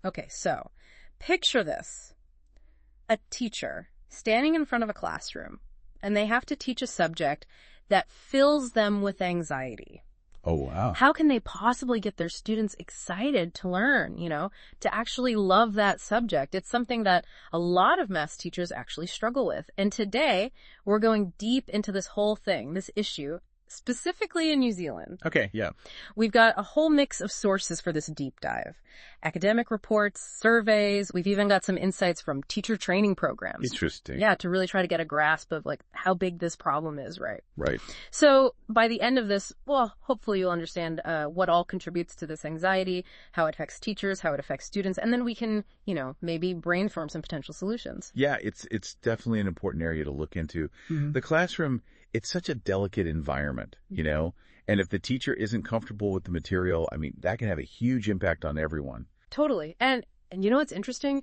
Okay, so picture this. A teacher standing in front of a classroom, and they have to teach a subject that fills them with anxiety. Oh, wow. How can they possibly get their students excited to learn, to actually love that subject? It's something that a lot of math teachers actually struggle with. And today, we're going deep into this whole thing, this issue, specifically in New Zealand. Okay, yeah. We've got a whole mix of sources for this deep dive. Academic reports, surveys, we've even got some insights from teacher training programs. Interesting. Yeah, to really try to get a grasp of how big this problem is, right? Right. So by the end of this, well, hopefully you'll understand what all contributes to this anxiety, how it affects teachers, how it affects students, and then we can, maybe brainstorm some potential solutions. Yeah, it's definitely an important area to look into. Mm-hmm. The classroom, it's such a delicate environment, and if the teacher isn't comfortable with the material, that can have a huge impact on everyone. Totally. And you know what's interesting?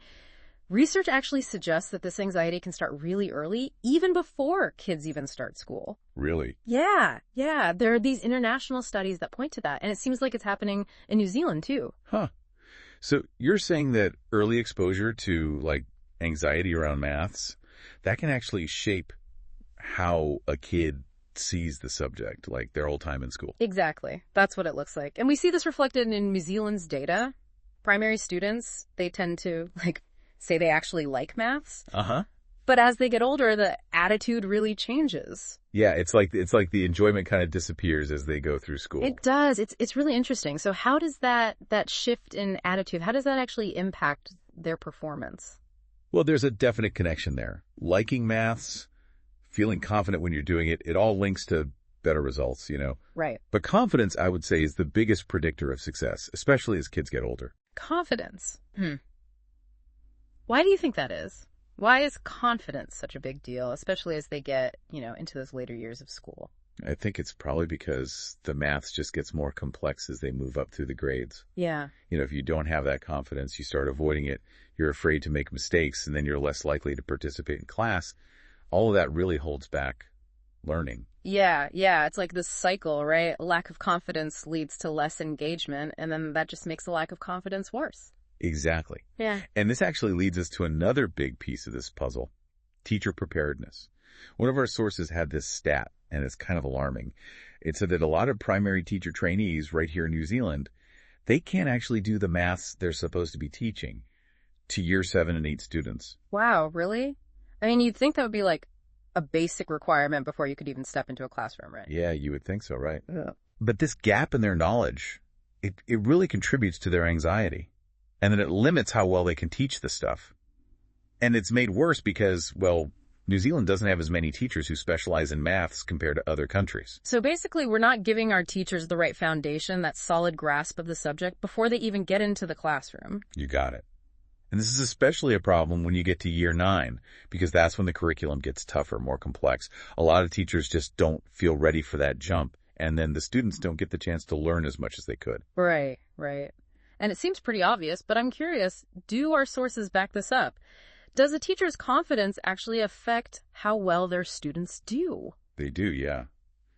Research actually suggests that this anxiety can start really early, even before kids even start school. Really? Yeah. There are these international studies that point to that, and it seems like it's happening in New Zealand too. Huh. So you're saying that early exposure to, anxiety around maths, that can actually shape how a kid sees the subject, like their whole time in school. Exactly. That's what it looks like. And we see this reflected in New Zealand's data. Primary students, they tend to, say they actually like maths. Uh-huh. But as they get older, the attitude really changes. Yeah, it's like the enjoyment kind of disappears as they go through school. It does. It's really interesting. So how does that shift in attitude, how does that actually impact their performance? Well, there's a definite connection there. Liking maths, feeling confident when you're doing it, it all links to better results, Right. But confidence, I would say, is the biggest predictor of success, especially as kids get older. Confidence. Why do you think that is? Why is confidence such a big deal, especially as they get, into those later years of school? I think it's probably because the maths just gets more complex as they move up through the grades. Yeah. If you don't have that confidence, you start avoiding it. You're afraid to make mistakes, and then you're less likely to participate in class. All of that really holds back learning. Yeah. It's like this cycle, right? A lack of confidence leads to less engagement, and then that just makes the lack of confidence worse. Exactly. Yeah. And this actually leads us to another big piece of this puzzle, teacher preparedness. One of our sources had this stat, and it's kind of alarming. It said that a lot of primary teacher trainees right here in New Zealand, they can't actually do the maths they're supposed to be teaching to year 7 and 8 students. Wow, really? You'd think that would be a basic requirement before you could even step into a classroom, right? Yeah, you would think so, right? Yeah. But this gap in their knowledge, it really contributes to their anxiety. And then it limits how well they can teach the stuff. And it's made worse because, New Zealand doesn't have as many teachers who specialize in maths compared to other countries. So basically, we're not giving our teachers the right foundation, that solid grasp of the subject, before they even get into the classroom. You got it. And this is especially a problem when you get to year 9, because that's when the curriculum gets tougher, more complex. A lot of teachers just don't feel ready for that jump, and then the students don't get the chance to learn as much as they could. Right. And it seems pretty obvious, but I'm curious, do our sources back this up? Does a teacher's confidence actually affect how well their students do? They do, yeah.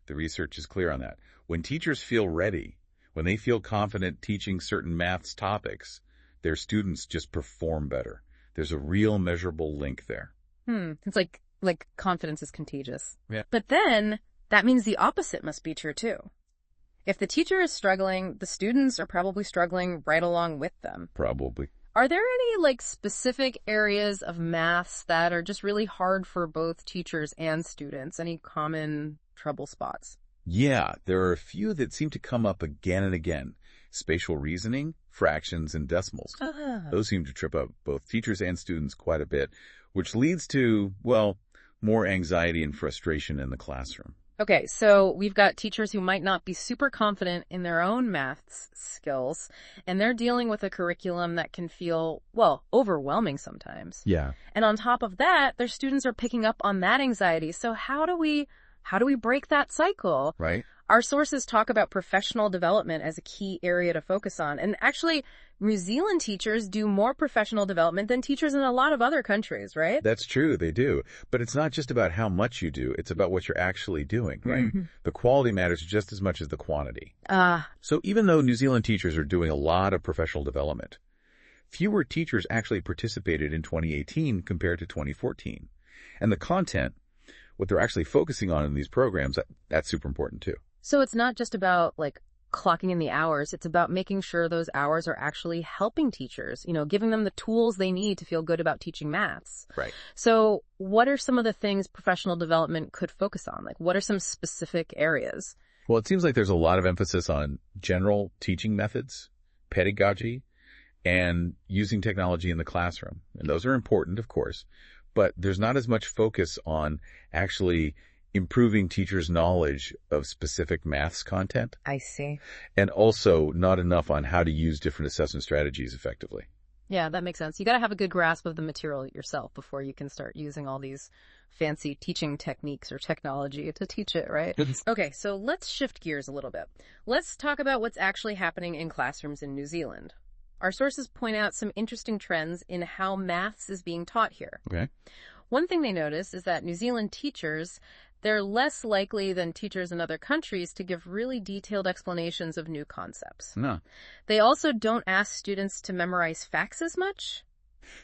The research is clear on that. When teachers feel ready, when they feel confident teaching certain maths topics, their students just perform better. There's a real measurable link there. It's like confidence is contagious. Yeah. But then that means the opposite must be true too. If the teacher is struggling, the students are probably struggling right along with them. Probably. Are there any specific areas of maths that are just really hard for both teachers and students? Any common trouble spots? Yeah, there are a few that seem to come up again and again. Spatial reasoning, fractions, and decimals. Those seem to trip up both teachers and students quite a bit, which leads to, more anxiety and frustration in the classroom. Okay, so we've got teachers who might not be super confident in their own maths skills, and they're dealing with a curriculum that can feel, overwhelming sometimes. Yeah. And on top of that, their students are picking up on that anxiety. So how do we break that cycle? Right. Our sources talk about professional development as a key area to focus on. And actually, New Zealand teachers do more professional development than teachers in a lot of other countries, right? That's true, they do. But it's not just about how much you do, it's about what you're actually doing, right? Mm-hmm. The quality matters just as much as the quantity. Ah. So even though New Zealand teachers are doing a lot of professional development, fewer teachers actually participated in 2018 compared to 2014. And the content, what they're actually focusing on in these programs, that's super important too. So it's not just about clocking in the hours. It's about making sure those hours are actually helping teachers, giving them the tools they need to feel good about teaching maths. Right. So what are some of the things professional development could focus on? What are some specific areas? Well, it seems like there's a lot of emphasis on general teaching methods, pedagogy, and using technology in the classroom. And those are important, of course, but there's not as much focus on actually improving teachers' knowledge of specific maths content. I see. And also not enough on how to use different assessment strategies effectively. Yeah, that makes sense. You got to have a good grasp of the material yourself before you can start using all these fancy teaching techniques or technology to teach it, right? Okay, so let's shift gears a little bit. Let's talk about what's actually happening in classrooms in New Zealand. Our sources point out some interesting trends in how maths is being taught here. Okay. One thing they notice is that New Zealand teachers, they're less likely than teachers in other countries to give really detailed explanations of new concepts. No. They also don't ask students to memorize facts as much.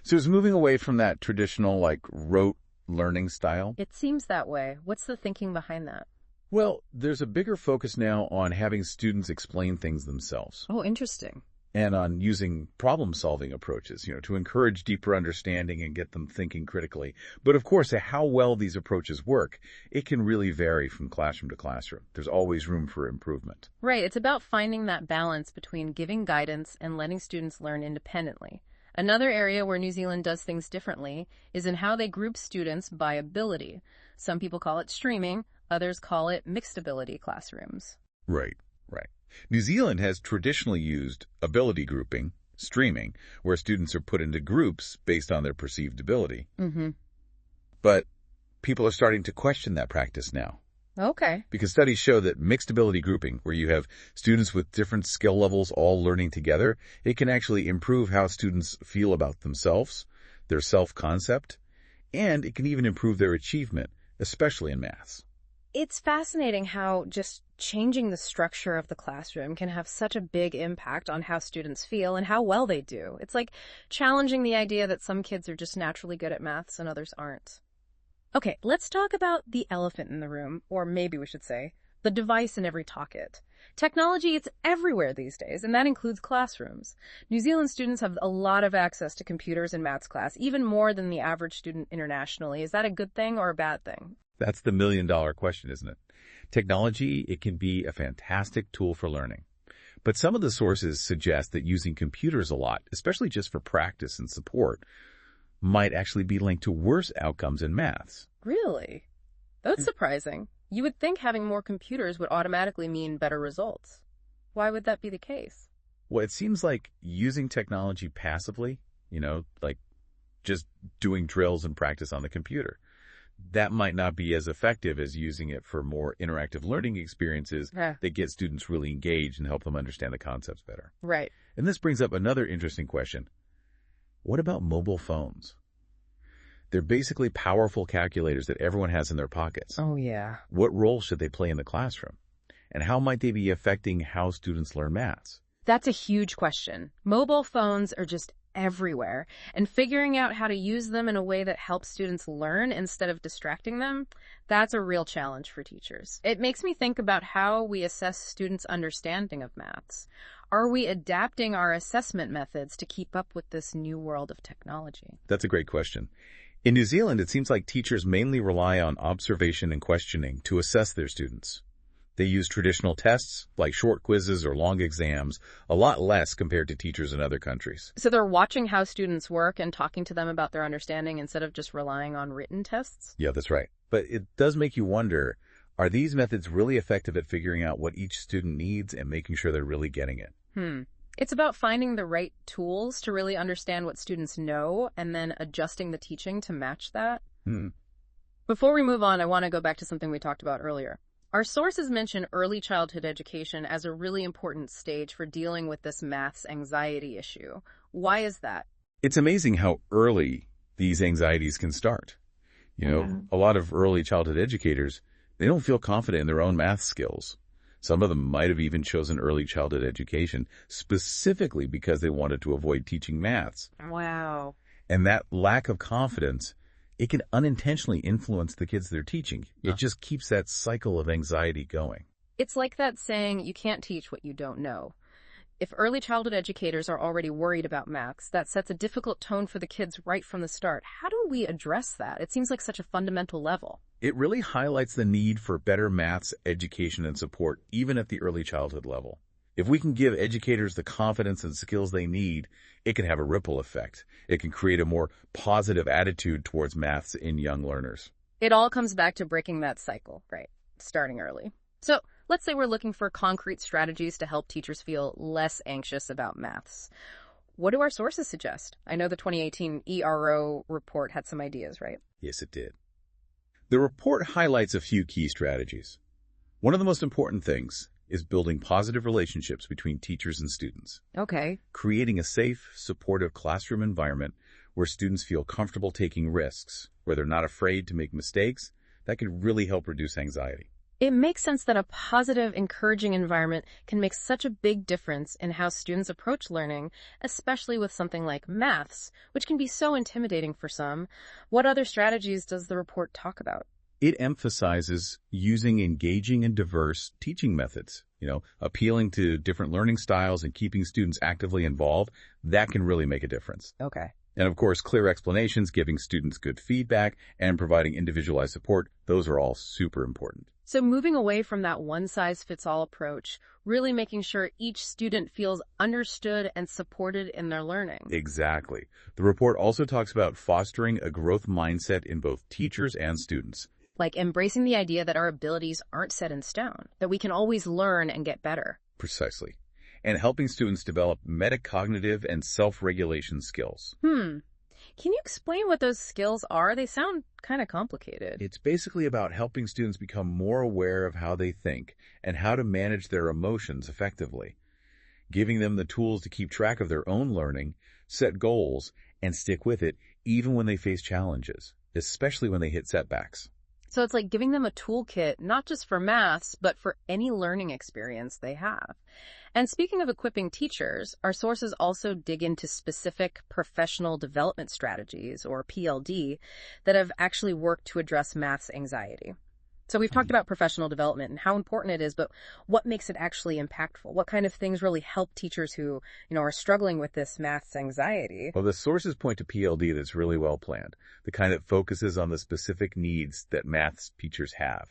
So it's moving away from that traditional, rote learning style? It seems that way. What's the thinking behind that? Well, there's a bigger focus now on having students explain things themselves. Oh, interesting. And on using problem-solving approaches, to encourage deeper understanding and get them thinking critically. But of course, how well these approaches work, it can really vary from classroom to classroom. There's always room for improvement. Right. It's about finding that balance between giving guidance and letting students learn independently. Another area where New Zealand does things differently is in how they group students by ability. Some people call it streaming, others call it mixed ability classrooms. Right. New Zealand has traditionally used ability grouping, streaming, where students are put into groups based on their perceived ability. Mm-hmm. But people are starting to question that practice now. Okay. Because studies show that mixed ability grouping, where you have students with different skill levels all learning together, it can actually improve how students feel about themselves, their self-concept, and it can even improve their achievement, especially in maths. It's fascinating how just changing the structure of the classroom can have such a big impact on how students feel and how well they do. It's like challenging the idea that some kids are just naturally good at maths and others aren't. Okay, let's talk about the elephant in the room, or maybe we should say, the device in every pocket. Technology, it's everywhere these days, and that includes classrooms. New Zealand students have a lot of access to computers in maths class, even more than the average student internationally. Is that a good thing or a bad thing? That's the million-dollar question, isn't it? Technology, it can be a fantastic tool for learning. But some of the sources suggest that using computers a lot, especially just for practice and support, might actually be linked to worse outcomes in maths. Really? That's surprising. You would think having more computers would automatically mean better results. Why would that be the case? Well, it seems like using technology passively, just doing drills and practice on the computer, that might not be as effective as using it for more interactive learning experiences that get students really engaged and help them understand the concepts better. Right. And this brings up another interesting question. What about mobile phones? They're basically powerful calculators that everyone has in their pockets. Oh, yeah. What role should they play in the classroom? And how might they be affecting how students learn maths? That's a huge question. Mobile phones are just everywhere, and figuring out how to use them in a way that helps students learn instead of distracting them, that's a real challenge for teachers. It makes me think about how we assess students' understanding of maths. Are we adapting our assessment methods to keep up with this new world of technology? That's a great question. In New Zealand, it seems like teachers mainly rely on observation and questioning to assess their students. They use traditional tests, like short quizzes or long exams, a lot less compared to teachers in other countries. So they're watching how students work and talking to them about their understanding instead of just relying on written tests? Yeah, that's right. But it does make you wonder, are these methods really effective at figuring out what each student needs and making sure they're really getting it? It's about finding the right tools to really understand what students know and then adjusting the teaching to match that. Before we move on, I want to go back to something we talked about earlier. Our sources mention early childhood education as a really important stage for dealing with this maths anxiety issue. Why is that? It's amazing how early these anxieties can start. A lot of early childhood educators, they don't feel confident in their own math skills. Some of them might have even chosen early childhood education specifically because they wanted to avoid teaching maths. Wow. And that lack of confidence, it can unintentionally influence the kids they're teaching. It just keeps that cycle of anxiety going. It's like that saying, you can't teach what you don't know. If early childhood educators are already worried about maths, that sets a difficult tone for the kids right from the start. How do we address that? It seems like such a fundamental level. It really highlights the need for better maths education and support, even at the early childhood level. If we can give educators the confidence and skills they need, it can have a ripple effect. It can create a more positive attitude towards maths in young learners. It all comes back to breaking that cycle, right? Starting early. So let's say we're looking for concrete strategies to help teachers feel less anxious about maths. What do our sources suggest? I know the 2018 ERO report had some ideas, right? Yes, it did. The report highlights a few key strategies. One of the most important things is building positive relationships between teachers and students. Okay. Creating a safe, supportive classroom environment where students feel comfortable taking risks, where they're not afraid to make mistakes, that could really help reduce anxiety. It makes sense that a positive, encouraging environment can make such a big difference in how students approach learning, especially with something like maths, which can be so intimidating for some. What other strategies does the report talk about? It emphasizes using engaging and diverse teaching methods, appealing to different learning styles and keeping students actively involved. That can really make a difference. Okay. And of course, clear explanations, giving students good feedback, and providing individualized support, those are all super important. So moving away from that one-size-fits-all approach, really making sure each student feels understood and supported in their learning. Exactly. The report also talks about fostering a growth mindset in both teachers and students. Like embracing the idea that our abilities aren't set in stone, that we can always learn and get better. Precisely. And helping students develop metacognitive and self-regulation skills. Can you explain what those skills are? They sound kind of complicated. It's basically about helping students become more aware of how they think and how to manage their emotions effectively, giving them the tools to keep track of their own learning, set goals, and stick with it even when they face challenges, especially when they hit setbacks. So it's like giving them a toolkit, not just for maths, but for any learning experience they have. And speaking of equipping teachers, our sources also dig into specific professional development strategies, or PLD, that have actually worked to address maths anxiety. So we've talked about professional development and how important it is, but what makes it actually impactful? What kind of things really help teachers who, are struggling with this maths anxiety? Well, the sources point to PLD that's really well planned, the kind that focuses on the specific needs that maths teachers have.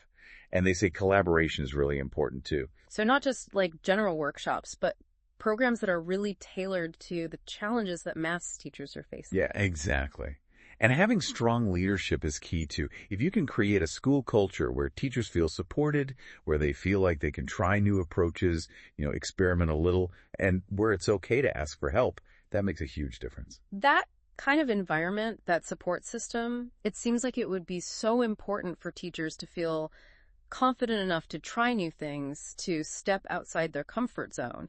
And they say collaboration is really important too. So not just like general workshops, but programs that are really tailored to the challenges that maths teachers are facing. Yeah, exactly. And having strong leadership is key too. If you can create a school culture where teachers feel supported, where they feel like they can try new approaches, experiment a little, and where it's okay to ask for help, that makes a huge difference. That kind of environment, that support system, it seems like it would be so important for teachers to feel confident enough to try new things, to step outside their comfort zone.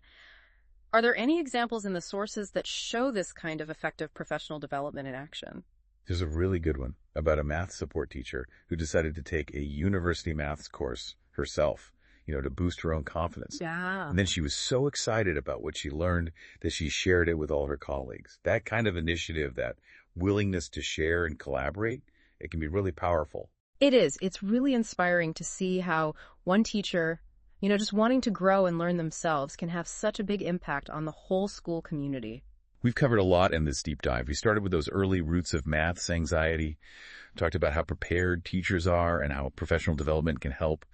Are there any examples in the sources that show this kind of effective professional development in action? There's a really good one about a math support teacher who decided to take a university maths course herself, to boost her own confidence. Yeah. And then she was so excited about what she learned that she shared it with all her colleagues. That kind of initiative, that willingness to share and collaborate, it can be really powerful. It is. It's really inspiring to see how one teacher, just wanting to grow and learn themselves can have such a big impact on the whole school community. We've covered a lot in this deep dive. We started with those early roots of maths anxiety, talked about how prepared teachers are and how professional development can help.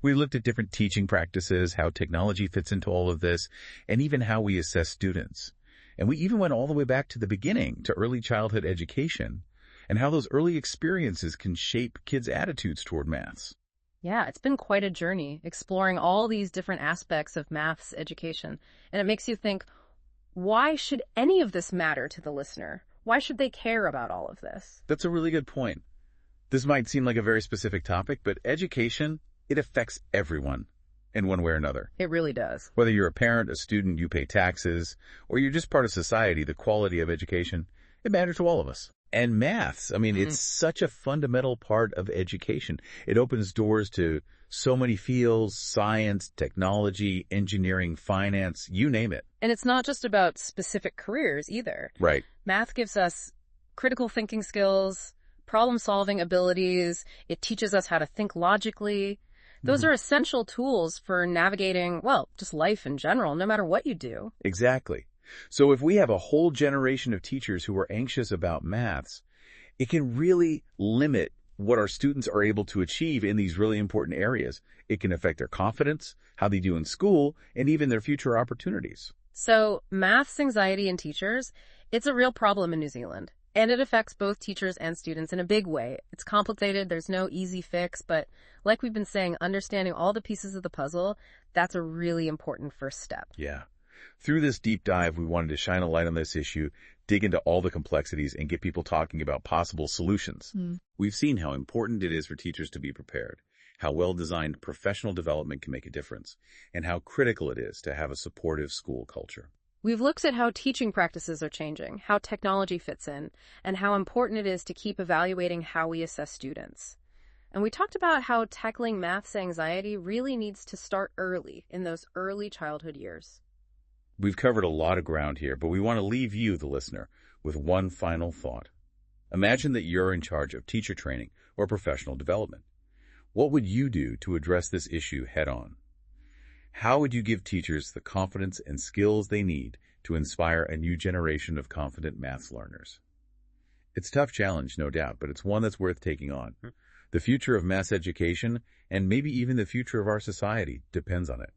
We looked at different teaching practices, how technology fits into all of this, and even how we assess students. And we even went all the way back to the beginning, to early childhood education, and how those early experiences can shape kids' attitudes toward maths. Yeah, it's been quite a journey, exploring all these different aspects of maths education. And it makes you think, why should any of this matter to the listener? Why should they care about all of this? That's a really good point. This might seem like a very specific topic, but education, it affects everyone in one way or another. It really does. Whether you're a parent, a student, you pay taxes, or you're just part of society, the quality of education, it matters to all of us. And maths. I mean, it's such a fundamental part of education. It opens doors to so many fields: science, technology, engineering, finance, you name it. And it's not just about specific careers either. Right. Math gives us critical thinking skills, problem-solving abilities. It teaches us how to think logically. Those are essential tools for navigating, well, just life in general, no matter what you do. Exactly. So if we have a whole generation of teachers who are anxious about maths, it can really limit what our students are able to achieve in these really important areas. It can affect their confidence, how they do in school, and even their future opportunities. So maths anxiety in teachers, it's a real problem in New Zealand. And it affects both teachers and students in a big way. It's complicated, there's no easy fix, but like we've been saying, understanding all the pieces of the puzzle, that's a really important first step. Yeah. Through this deep dive, we wanted to shine a light on this issue, dig into all the complexities, and get people talking about possible solutions. We've seen how important it is for teachers to be prepared, how well-designed professional development can make a difference, and how critical it is to have a supportive school culture. We've looked at how teaching practices are changing, how technology fits in, and how important it is to keep evaluating how we assess students. And we talked about how tackling maths anxiety really needs to start early, in those early childhood years. We've covered a lot of ground here, but we want to leave you, the listener, with one final thought. Imagine that you're in charge of teacher training or professional development. What would you do to address this issue head-on? How would you give teachers the confidence and skills they need to inspire a new generation of confident maths learners? It's a tough challenge, no doubt, but it's one that's worth taking on. The future of maths education, and maybe even the future of our society, depends on it.